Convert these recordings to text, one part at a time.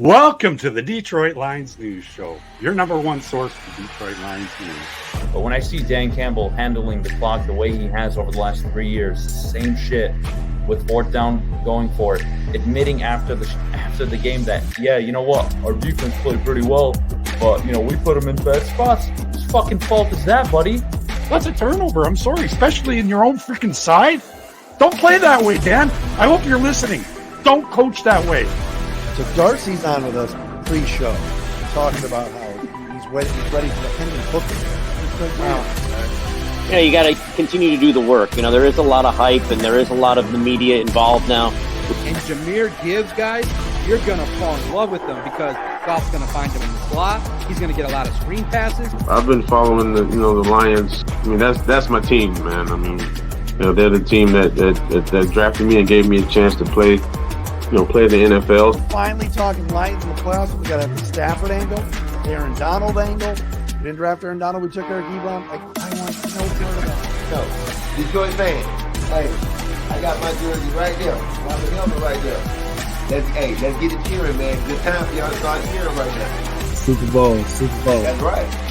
Welcome to the Detroit Lions News Show, your number one source for Detroit Lions news. But when I see Dan Campbell handling the clock the way he has over the last 3 years, same shit with fourth down going for it, admitting after the game that, yeah, you know what, our defense played pretty well, but, you know, we put them in bad spots. Whose fucking fault is that, buddy? That's a turnover, I'm sorry, especially in your own freaking side. Don't play that way, Dan. I hope you're listening. Don't coach that way. So Darcy's on with us pre-show, talking about how he's ready for the Hendon Booker. Wow. You got to continue to do the work. You know, there is a lot of hype and there is a lot of the media involved now. And Jahmyr Gibbs, guys, you're going to fall in love with them because Goff's going to find him in the slot. He's going to get a lot of screen passes. I've been following the Lions. I mean, that's my team, man. I mean, they're the team that drafted me and gave me a chance to play the NFL. Finally talking Lions in the playoffs. We got the Stafford angle, Aaron Donald angle. We didn't draft Aaron Donald. We took Eric Ebron. I want no part of that. No, Detroit fans. Hey, I got my jersey right there. My helmet right there. Let's get it cheering, man. Good time for y'all to start cheering right now. Super Bowl. That's right.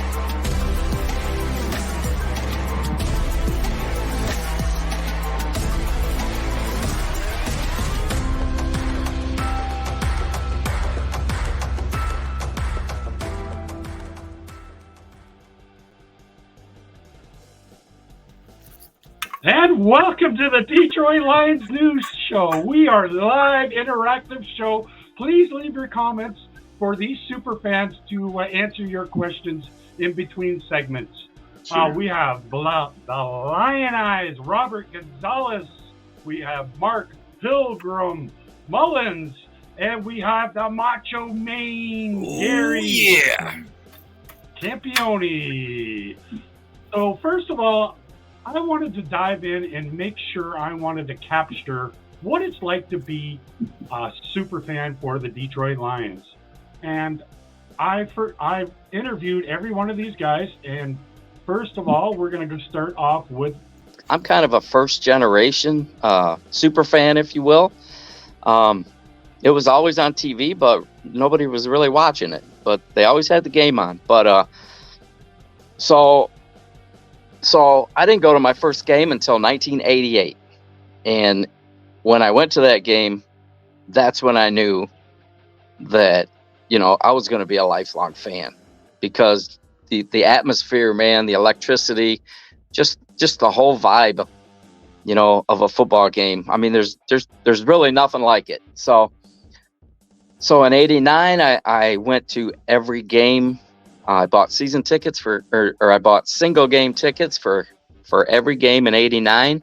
And welcome to the Detroit Lions News Show. We are a live, interactive show. Please leave your comments for these super fans to answer your questions in between segments. Sure. We have the Lion Eyes, Robert Gonzalez. We have Mark Pilgrim Mullins. And we have the Macho Man, Gary Campione. So first of all, I wanted to dive in and make sure I wanted to capture what it's like to be a super fan for the Detroit Lions. And I've interviewed every one of these guys. And first of all, we're going to start off with... I'm kind of a first generation super fan, if you will. It was always on TV, but nobody was really watching it. But they always had the game on. But So I didn't go to my first game until 1988. And when I went to that game, that's when I knew that, I was going to be a lifelong fan because the atmosphere, man, the electricity, just the whole vibe, of a football game. I mean, there's really nothing like it. So in 89, I went to every game. I bought season tickets or I bought single game tickets for every game in 89.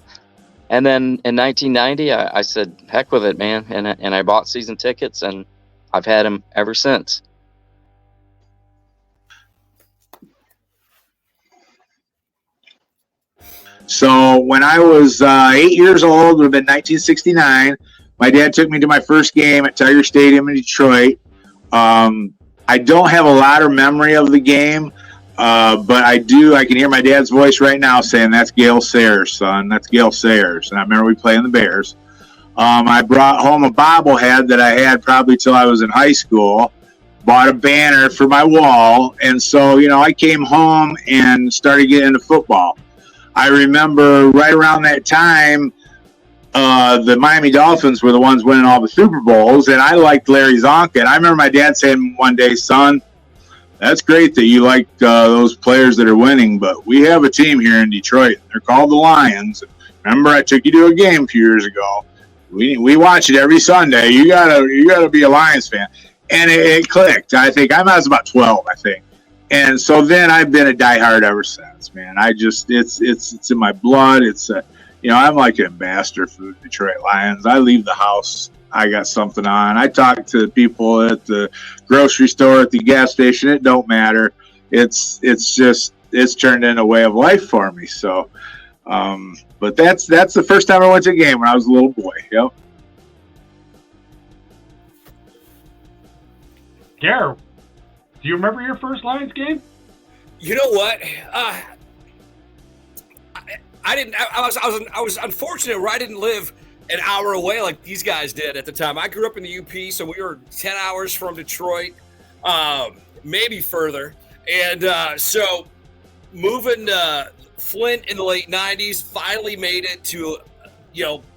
And then in 1990, I said, heck with it, man. And I bought season tickets and I've had them ever since. So when I was 8 years old, it would have been 1969, my dad took me to my first game at Tiger Stadium in Detroit. I don't have a lot of memory of the game, but I can hear my dad's voice right now saying, "That's Gale Sayers, son. That's Gale Sayers." And I remember we playing the Bears. I brought home a bobblehead that I had probably till I was in high school, bought a banner for my wall. And so, I came home and started getting into football. I remember right around that time, the Miami Dolphins were the ones winning all the Super Bowls, and I liked Larry Zonka. And I remember my dad saying one day, "Son, that's great that you like those players that are winning, but we have a team here in Detroit. They're called the Lions. Remember, I took you to a game a few years ago. We watch it every Sunday. You gotta be a Lions fan." And it clicked. I think I was about 12, I think. And so then I've been a diehard ever since, man. It's in my blood. I'm like an ambassador for the Detroit Lions. I leave the house, I got something on. I talk to people at the grocery store, at the gas station. It don't matter. It's turned into a way of life for me. So, but that's the first time I went to a game when I was a little boy. Yep. Garrett, do you remember your first Lions game? You know what? I didn't. I was unfortunate where I didn't live an hour away like these guys did at the time. I grew up in the UP, so we were 10 hours from Detroit, maybe further. And so moving to Flint in the late 90s, finally made it to,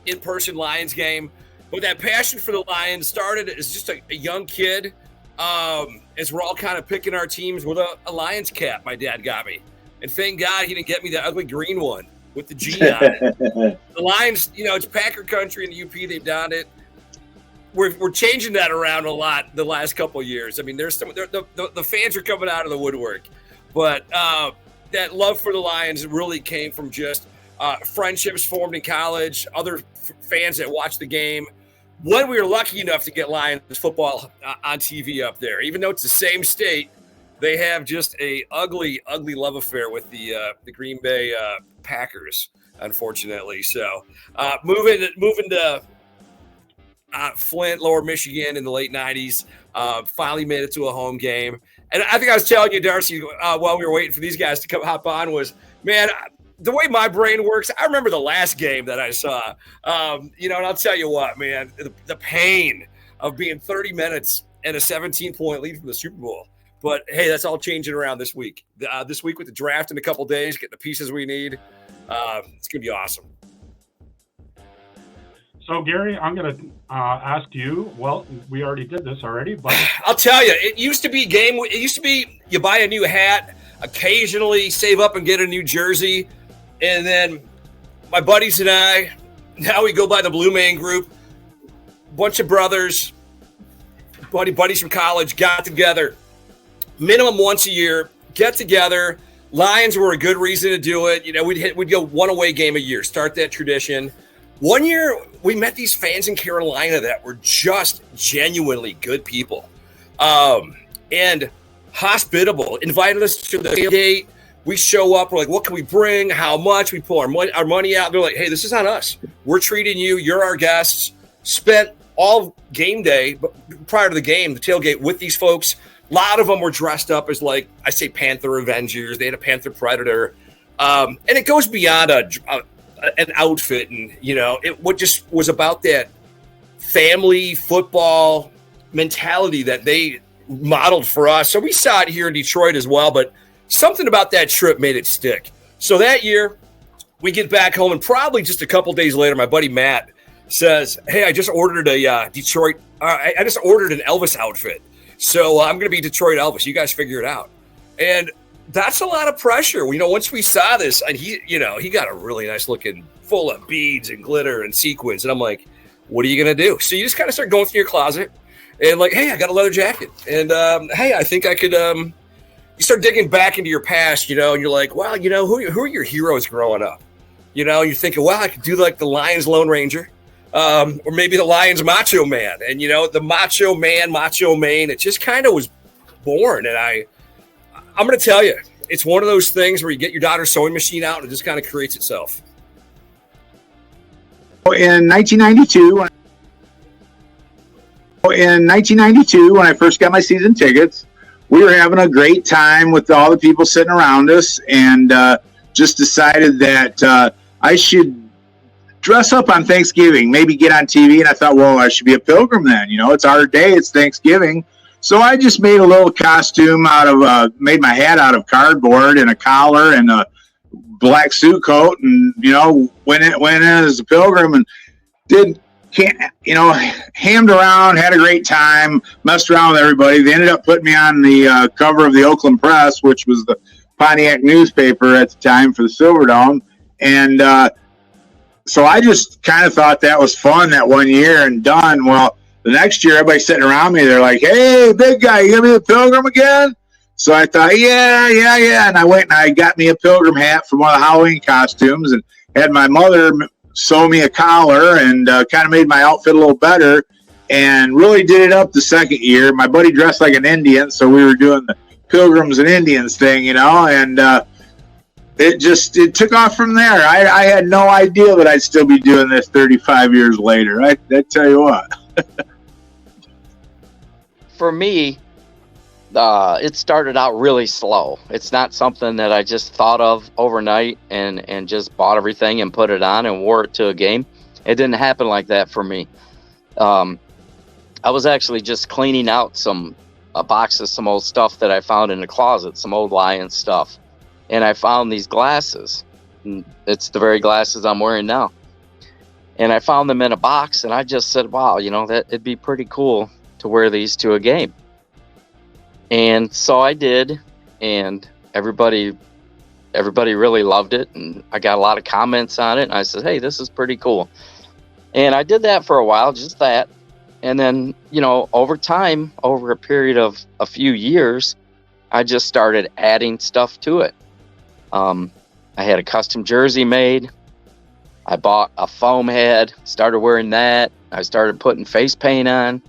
in-person Lions game. But that passion for the Lions started as just a young kid, as we're all kind of picking our teams with a Lions cap my dad got me. And thank God he didn't get me the ugly green one with the G on it. The Lions, it's Packer country in the UP. They've done it. We're changing that around a lot the last couple of years. I mean, there's the fans are coming out of the woodwork. But that love for the Lions really came from just friendships formed in college, other fans that watched the game. When we were lucky enough to get Lions football on TV up there, even though it's the same state, they have just a ugly love affair with the Green Bay Packers, unfortunately. So moving to Flint, Lower Michigan in the late 90s, finally made it to a home game. And I think I was telling you, Darcy, while we were waiting for these guys to hop on was, man, the way my brain works, I remember the last game that I saw. And I'll tell you what, man, the pain of being 30 minutes and a 17-point lead from the Super Bowl. But, hey, that's all changing around this week. This week with the draft in a couple days, get the pieces we need. It's going to be awesome. So, Gary, I'm going to ask you. Well, we already did this already, but I'll tell you, it used to be you buy a new hat, occasionally save up and get a new jersey, and then my buddies and I, now we go by the Blue Man Group, bunch of brothers, buddies from college got together, minimum once a year, get together. Lions were a good reason to do it. We'd go one away game a year, start that tradition. One year, we met these fans in Carolina that were just genuinely good people and hospitable, invited us to the tailgate. We show up, we're like, what can we bring? How much? We pull our money out. They're like, hey, this is on us. We're treating you. You're our guests. Spent all game day, but prior to the game, the tailgate with these folks. A lot of them were dressed up as, like, I say Panther Avengers. They had a Panther Predator. And it goes beyond an outfit. And, what just was about that family football mentality that they modeled for us. So we saw it here in Detroit as well, but something about that trip made it stick. So that year, we get back home, and probably just a couple days later, my buddy Matt says, hey, I just ordered I just ordered an Elvis outfit. So I'm going to be Detroit Elvis. You guys figure it out. And that's a lot of pressure. Once we saw this, and he got a really nice looking, full of beads and glitter and sequins. And I'm like, what are you going to do? So you just kind of start going through your closet and like, hey, I got a leather jacket. And hey, I think I could, you start digging back into your past, and you're like, well, who are your heroes growing up? You're thinking, well, I could do like the Lions Lone Ranger. Or maybe the Lions Macho Man. And, the Macho Man, it just kind of was born. And I'm going to tell you, it's one of those things where you get your daughter's sewing machine out and it just kind of creates itself. In 1992, when I first got my season tickets, we were having a great time with all the people sitting around us, and just decided that I should dress up on Thanksgiving, maybe get on TV. And I thought, well, I should be a pilgrim then. It's our day. It's Thanksgiving. So I just made a little costume made my hat out of cardboard and a collar and a black suit coat, and went in as a pilgrim and hammed around, had a great time, messed around with everybody. They ended up putting me on the cover of the Oakland Press, which was the Pontiac newspaper at the time for the Silverdome, and so I just kind of thought that was fun that one year and done. Well, the next year, everybody sitting around me, they're like, hey, big guy, you gonna be the pilgrim again? So I thought, yeah. And I went and I got me a pilgrim hat from one of the Halloween costumes and had my mother sew me a collar and kind of made my outfit a little better, and really did it up the second year. My buddy dressed like an Indian, so we were doing the Pilgrims and Indians thing, and it took off from there. I had no idea that I'd still be doing this 35 years later. I tell you what. For me, it started out really slow. It's not something that I just thought of overnight and just bought everything and put it on and wore it to a game. It didn't happen like that for me. I was actually just cleaning out a box of some old stuff that I found in the closet, some old Lions stuff. And I found these glasses. It's the very glasses I'm wearing now. And I found them in a box, and I just said, wow, that it'd be pretty cool to wear these to a game. And so I did, and everybody really loved it, and I got a lot of comments on it, and I said, hey, this is pretty cool. And I did that for a while, just that. And then, over time, over a period of a few years, I just started adding stuff to it. I had a custom jersey made. I bought a foam head, started wearing that. I started putting face paint on,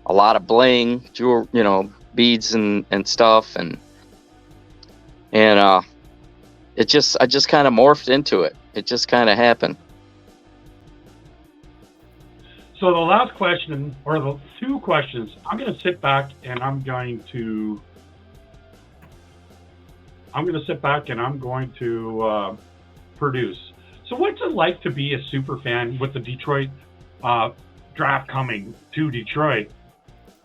a lot of bling, jewelry, beads and stuff, and I just kind of morphed into it. It just kind of happened. So the last question, or the two questions, I'm going to sit back and I'm going to produce. So what's it like to be a super fan with the Detroit draft coming to Detroit?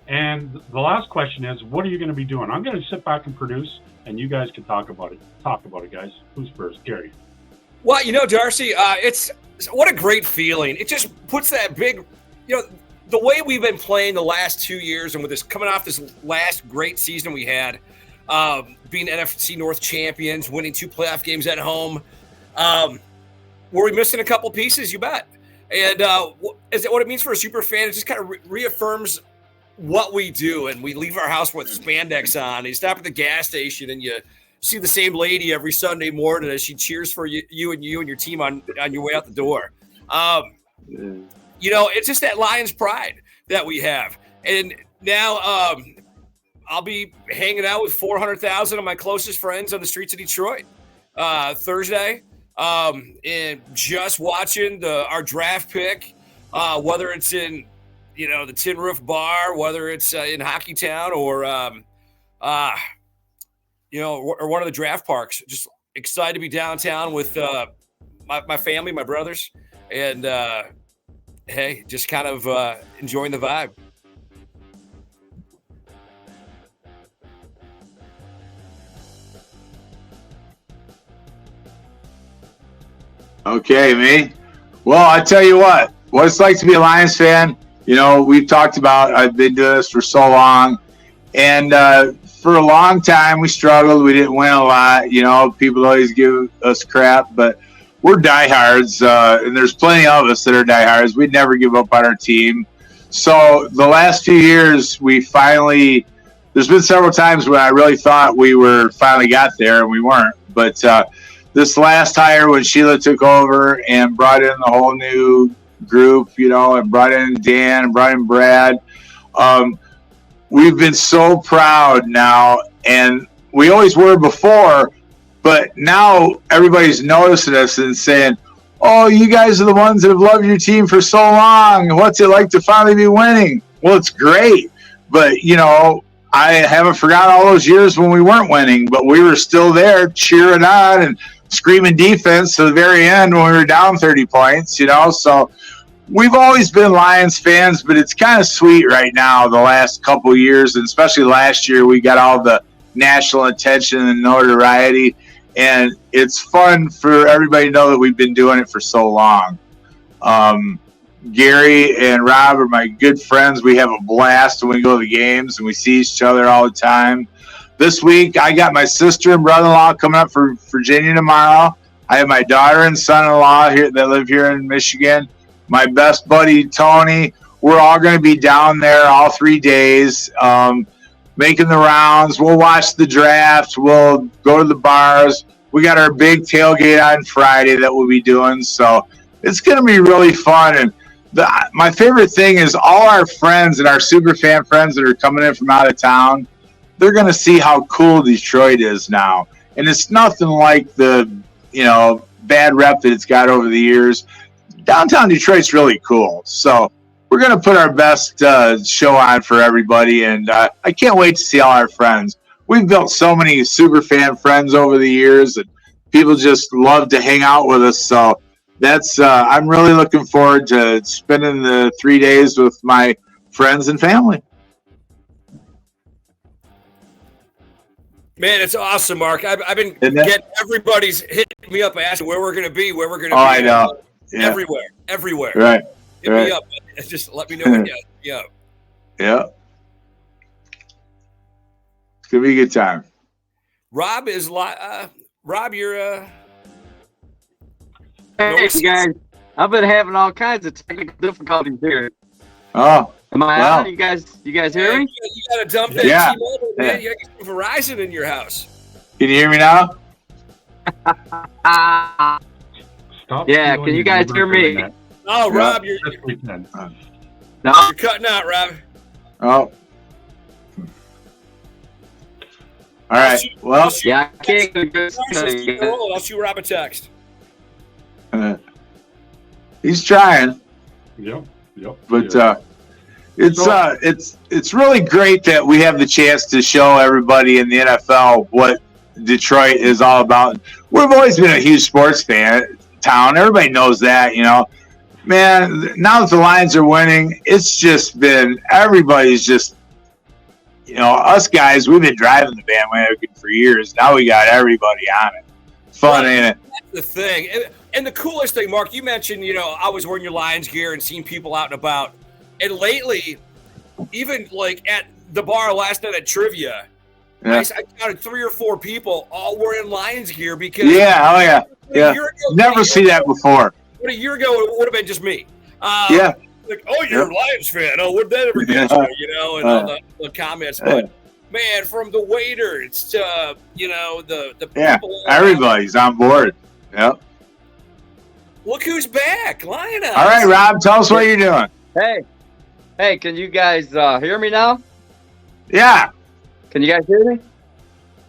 And the last question is, what are you going to be doing? I'm going to sit back and produce, and you guys can talk about it. Talk about it, guys. Who's first? Gary. Well, Darcy, it's what a great feeling. It just puts that big, the way we've been playing the last 2 years, and with this coming off this last great season we had, being NFC North champions, winning 2 playoff games at home. Were we missing a couple pieces? You bet. And what it means for a super fan, it just kind of reaffirms what we do. And we leave our house with spandex on. And you stop at the gas station and you see the same lady every Sunday morning as she cheers for you and your team on your way out the door. It's just that Lions pride that we have. And now I'll be hanging out with 400,000 of my closest friends on the streets of Detroit Thursday. And just watching our draft pick, whether it's in, the Tin Roof Bar, whether it's in Hockey Town or one of the draft parks. Just excited to be downtown with my family, my brothers, and hey, just kind of enjoying the vibe. Okay, me. Well, I tell you what it's like to be a Lions fan. We've talked about, I've been doing this for so long, and for a long time we struggled. We didn't win a lot. People always give us crap, but we're diehards, and there's plenty of us that are diehards. We'd never give up on our team. So the last few years, there's been several times when I really thought we were finally got there, and we weren't. But this last hire, when Sheila took over and brought in the whole new group, and brought in Dan and brought in Brad, we've been so proud now, and we always were before, but now everybody's noticing us and saying, oh, you guys are the ones that have loved your team for so long. What's it like to finally be winning? Well, it's great, but I haven't forgotten all those years when we weren't winning, but we were still there cheering on and screaming defense to the very end when we were down 30 points, so we've always been Lions fans, but it's kind of sweet right now the last couple of years, and especially last year we got all the national attention and notoriety, and it's fun for everybody to know that we've been doing it for so long. Gary and Rob are my good friends. We have a blast when we go to the games, and we see each other all the time. This week, I got my sister and brother-in-law coming up for Virginia tomorrow. I have my daughter and son-in-law here that live here in Michigan. My best buddy, Tony. We're all going to be down there all 3 days, making the rounds. We'll watch the draft. We'll go to the bars. We got our big tailgate on Friday that we'll be doing. So it's going to be really fun. And my favorite thing is all our friends and our super fan friends that are coming in from out of town, they're going to see how cool Detroit is now. And it's nothing like the, bad rep that it's got over the years. Downtown Detroit's really cool. So we're going to put our best show on for everybody. And I can't wait to see all our friends. We've built so many super fan friends over the years, and people just love to hang out with us. So I'm really looking forward to spending the 3 days with my friends and family. Man, it's awesome, Mark. I've been getting everybody's hitting me up asking where we're going to be, I know. Yeah. Everywhere. Right. Hit me up. Just let me know when you hit me up. Yeah. It's going to be a good time. Rob is Rob, you're Hey guys, I've been having all kinds of technical difficulties here. Oh, am I wow. on? You guys hear me? You got to dump that T-Mobile, man. You got to get some Verizon in your house. Can you hear me now? Stop Yeah, stealing can you your guys neighbor's hear me? internet. Oh, Rob, you're Yes, we can. No. cutting out, Rob. Oh. All right. Well, Yeah, I can't. I'll shoot Rob a text. he's trying, Yep. but it's really great that we have the chance to show everybody in the NFL what Detroit is all about. We've always been a huge sports town. Everybody knows that, Man, now that the Lions are winning, it's just been everybody's just, us guys. We've been driving the bandwagon for years. Now we got everybody on it. Fun, ain't it? That's the thing. And the coolest thing, Mark, you mentioned, I was wearing your Lions gear and seeing people out and about. And lately, even like at the bar last night at trivia, I counted 3 or 4 people all wearing Lions gear because Yeah. Never see that before. What a year ago, it would have been just me. Yeah. Like, oh, you're a Lions fan. Oh, what did that ever get you? And all the comments. But, man, from the waiters to, the people. Everybody's on board. Yep. Look who's back. Lionel. All right, Rob, tell us what you're doing. Hey, can you guys hear me now? Yeah. Can you guys hear me?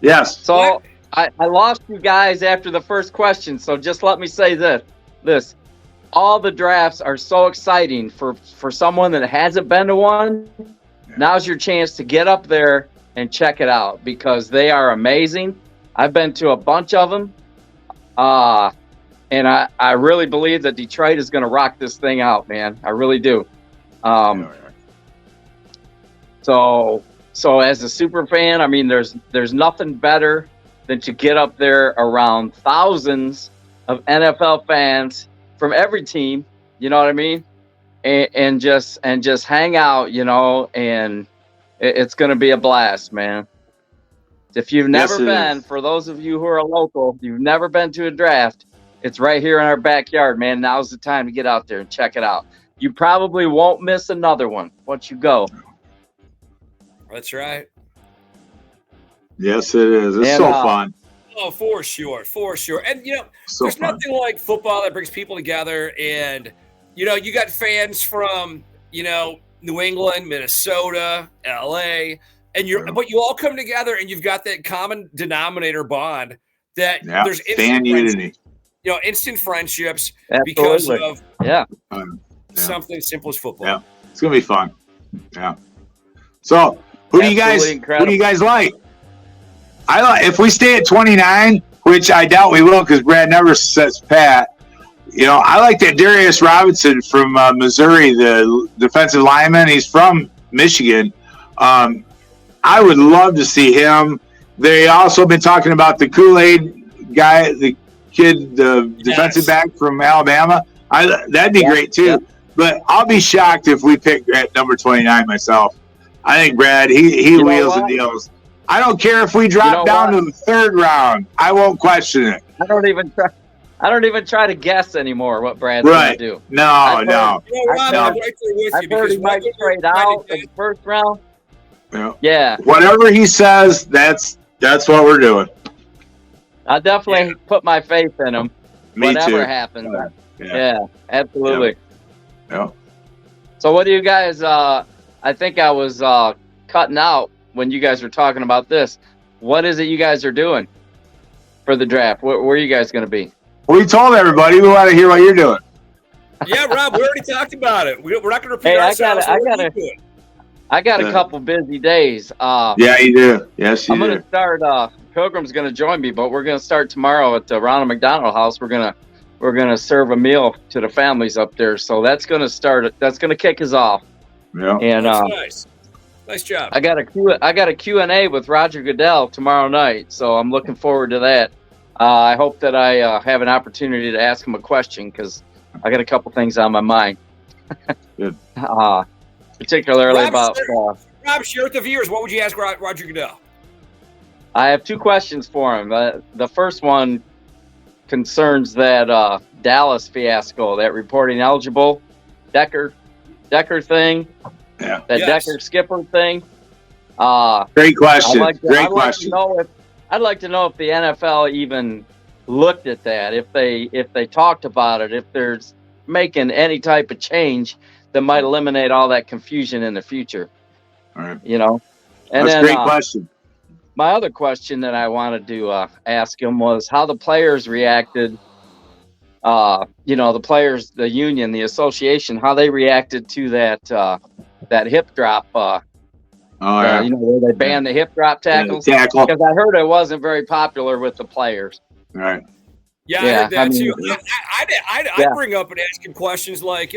Yes. So I lost you guys after the first question, so just let me say this. All the drafts are so exciting for someone that hasn't been to one. Now's your chance to get up there and check it out because they are amazing. I've been to a bunch of them. And I really believe that Detroit is going to rock this thing out, man. I really do. So as a super fan, I mean, there's nothing better than to get up there around thousands of NFL fans from every team. You know what I mean? And just hang out, and it's going to be a blast, man. If you've never been, for those of you who are local, you've never been to a draft, it's right here in our backyard, man. Now's the time to get out there and check it out. You probably won't miss another one once you go. That's right. Yes, it is. It's so fun. Oh, for sure. And, there's nothing like football that brings people together. And, you got fans from, New England, Minnesota, LA, but you all come together and you've got that common denominator bond that there's fan unity. Instant friendships. Absolutely. Because of Yeah. something as simple as football. Yeah, it's gonna be fun. Yeah. So, who do you guys like? I like if we stay at 29, which I doubt we will because Brad never sets pat. I like that Darius Robinson from Missouri, the defensive lineman. He's from Michigan. I would love to see him. They also been talking about the Kool-Aid guy, the kid, the defensive back from Alabama. That'd be great too. Yeah. But I'll be shocked if we pick at number 29 myself. I think Brad, he wheels and deals. I don't care if we drop down to the 3rd round. I won't question it. I don't even try to guess anymore what Brad's going to do. No. I'm right there with I've you heard he might trade out in the 1st round. Yeah. Whatever he says, that's what we're doing. I definitely put my faith in him. Whatever too. happens. Yeah, absolutely. Yeah. So what do you guys, I think I was cutting out when you guys were talking about this. What is it you guys are doing for the draft? Where are you guys going to be? We told everybody. We want to hear what you're doing. Yeah, Rob, we already talked about it. We're not going to repeat ourselves. I got a couple busy days. Yeah, you do. Yes, you do. I'm going to start, Pilgrim's going to join me, but we're going to start tomorrow at the Ronald McDonald House. We're going to we're gonna serve a meal to the families up there. So that's gonna start. That's gonna kick us off. Yeah. And That's nice. Nice job. I got a Q&A with Roger Goodell tomorrow night, so I'm looking forward to that. I hope that I have an opportunity to ask him a question because I got a couple things on my mind. Good. Particularly Rob, about. Rob, share with the viewers. What would you ask Roger Goodell? I have two questions for him. The first one concerns that Dallas fiasco, that reporting eligible Decker thing, Yeah. that Yes. Decker skipper thing. Great question. I'd Great question. I'd like to know if the NFL even looked at that, if they talked about it, if there's making any type of change that might eliminate all that confusion in the future. All right. You know, and That's a then great question. my other question that I wanted to ask him was how the players reacted. The players, the union, the association, how they reacted to that hip drop. Oh, yeah. Where they banned the hip drop tackles. Tackle. Because I heard it wasn't very popular with the players. All right. Yeah, I Yeah, heard that I mean- too. I'd bring up and ask him questions like,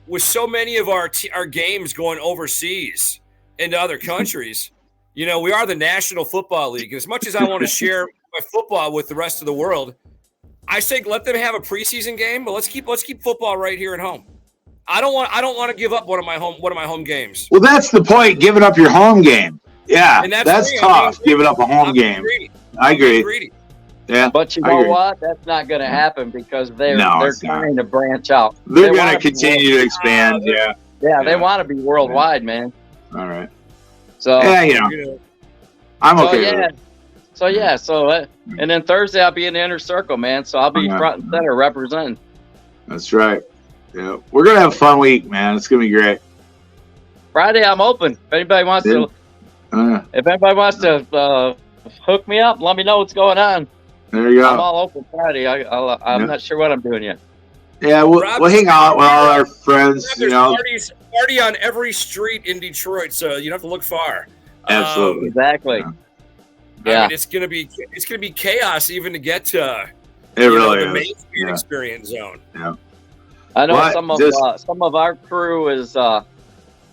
with so many of our games going overseas into other countries, we are the National Football League. As much as I want to share my football with the rest of the world, I say let them have a preseason game, but let's keep football right here at home. I don't want to give up one of my home games. Well, that's the point. Giving up your home game. Yeah, And that's me. tough. Giving up a home I'm game. greedy. I agree. Greedy. Yeah, But you I know agree. what? That's not going to happen because they're No, they're it's not. trying to branch out. They're They going wanna to be continue to expand. Yeah. Yeah, they Yeah. want to be worldwide, man. All right. So Yeah, I'm okay with it. So and then Thursday I'll be in the inner circle, man. So I'll be Yeah. front and center representing. That's right. Yeah, we're gonna have a fun week, man. It's gonna be great. Friday I'm open. If anybody wants to hook me up, let me know what's going on. There you I'm go. all open Friday. I'm Yeah. not sure what I'm doing yet. Yeah, we'll hang out with all our friends. There's party on every street in Detroit, so you don't have to look far. Absolutely. Exactly. I Yeah. mean, it's gonna be chaos even to get to It really the is. Main Street Yeah. experience zone. Yeah. I know What? some of our crew is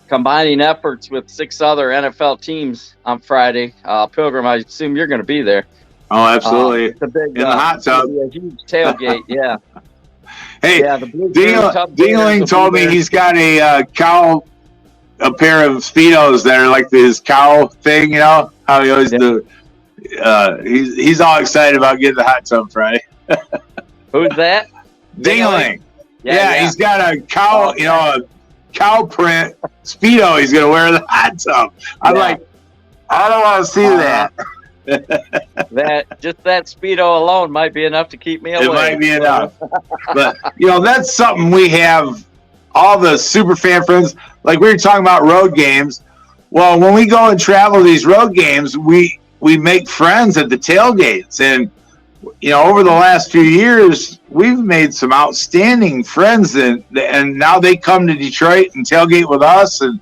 combining efforts with 6 other NFL teams on Friday. Pilgrim, I assume you're going to be there. Oh, absolutely. It's a big, In the hot tub. it's gonna be a huge tailgate. Yeah. Hey, Yeah, the Blue Crew Tub Dingling Gators told will be me there. he's got a pair of Speedos that are like his cow thing. You know how he always he's all excited about getting the hot tub Friday. Who's that? Dingling. Yeah, yeah. he's got a cow, a cow print Speedo he's gonna wear in the hot tub. I'm Yeah. like, I don't want to see that. That Speedo alone might be enough to keep me away. It might be enough. But, that's something we have, all the super fan friends, like we were talking about road games. Well, when we go and travel these road games, we make friends at the tailgates. And, over the last few years, we've made some outstanding friends. And now they come to Detroit and tailgate with us. And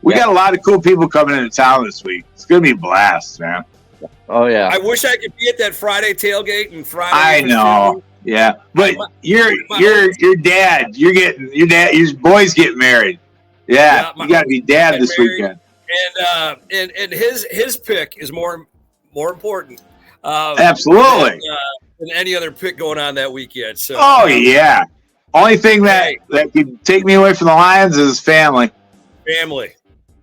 we got a lot of cool people coming into town this week. It's going to be a blast, man. Oh, yeah. I wish I could be at that Friday tailgate and Friday. I know. Yeah, but your dad, your boy's getting married. Yeah, you got to be dad this weekend. And his pick is more important. Absolutely. Than any other pick going on that weekend. So. Oh yeah. Only thing that could take me away from the Lions is family. Family.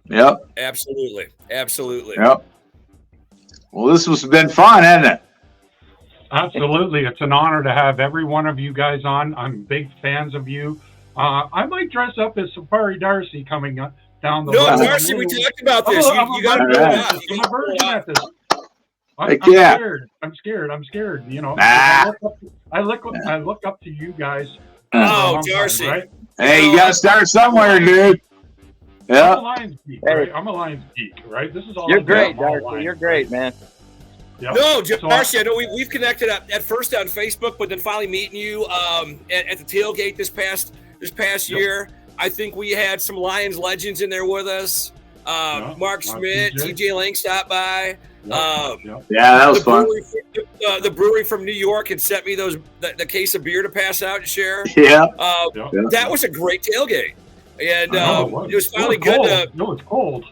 Yep. Absolutely. Yep. Well, this has been fun, hasn't it? Absolutely. It's an honor to have every one of you guys on. I'm big fans of you. I might dress up as Safari Darcy coming up down the road. Darcy, we talked about this. You got to I'm do a virgin at this. I'm scared. I look up to you guys. Oh, Darcy. Right? Hey, you got to start somewhere, dude. Yeah. I'm a Lions geek, right? I'm a Lions geek, right? This is all. You're great, Darcy. You're great, man. Yep. No, Darcy, I know we've connected at first on Facebook, but then finally meeting you at the tailgate this past year. I think we had some Lions legends in there with us. Mark Schmidt, TJ Lang stopped by. Yeah, that was fun. the brewery from New York had sent me the case of beer to pass out and share. Yeah. That was a great tailgate, and it was finally it was good. cold. No, it's cold.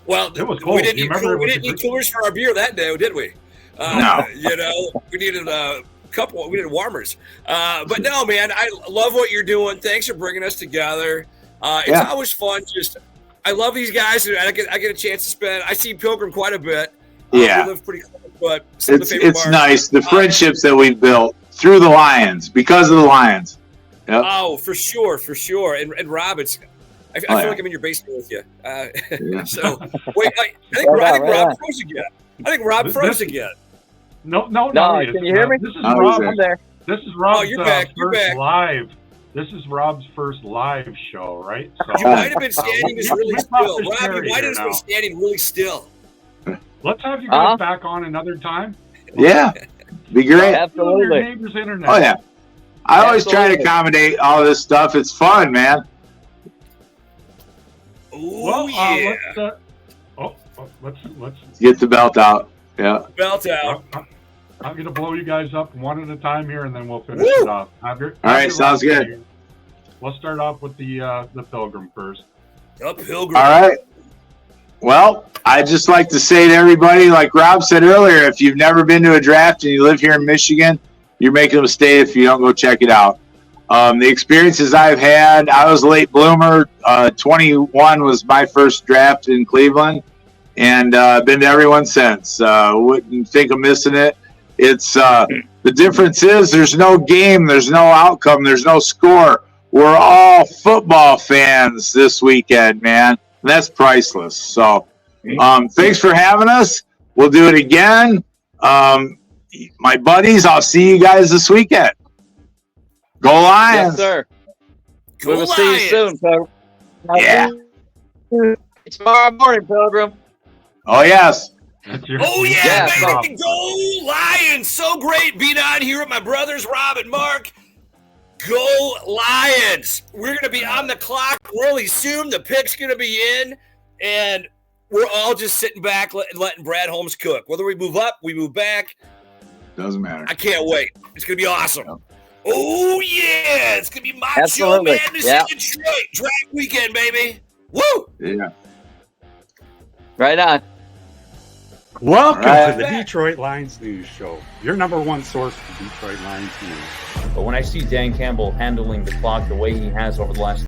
Well, It was cold. we didn't You need remember it was we didn't need coolers for our beer that day, did we? No. You know, we needed a couple. We needed warmers. But no, man, I love what you're doing. Thanks for bringing us together. It's always fun. I love these guys. And I get a chance to spend. I see Pilgrim quite a bit. Yeah. We live pretty close, but some of the favorite It's bars- nice. The friendships that we've built through the Lions, because of the Lions. Yep. Oh, for sure. And Rob, I feel like I'm in your basement with you. So wait, I think Rob froze again. I think Rob froze again. No. Can you hear me? This is Oh, Rob. I'm there. This is Rob's you're back. You're first back. live. This is Rob's first live show, right? So You might have been standing just really Let's not still. push Rob, Terry you might here have just been now. standing really still. Let's have you guys back on another time. Yeah. Be great. Steal your neighbor's internet. Oh, yeah. I always try to accommodate all this stuff. It's fun, man. Oh, Well, yeah. let's Get the belt out. Yeah. Belt out. I'm gonna blow you guys up one at a time here, and then we'll finish Woo! it off. All right, sounds good. We'll start off with the Pilgrim first. The Pilgrim. All right. Well, I'd just like to say to everybody, like Rob said earlier, if you've never been to a draft and you live here in Michigan, you're making a mistake if you don't go check it out. The experiences I've had, I was a late bloomer. 21 was my first draft in Cleveland, and been to everyone since. Wouldn't think of missing it. It's the difference is there's no game, there's no outcome, there's no score. We're all football fans this weekend, man. And that's priceless. So thanks for having us. We'll do it again. My buddies, I'll see you guys this weekend. Go Lions. Yes, sir. Go We will see you Lions. soon, Pilgrim. Yeah. Tomorrow morning, Pilgrim. Oh, yes. Oh, yeah, Yeah, baby. Go Lions. So great being on here with my brothers, Rob and Mark. Go Lions. We're going to be on the clock really soon. The pick's going to be in, and we're all just sitting back letting Brad Holmes cook. Whether we move up, we move back. Doesn't matter. I can't wait. It's going to be awesome. Oh, yeah. It's going to be Macho Absolutely. Madness Yeah. in Detroit. Draft weekend, baby. Woo! Yeah. Right on. Welcome Right. to the Detroit Lions News Show, your number one source for Detroit Lions news. But when I see Dan Campbell handling the clock the way he has over the last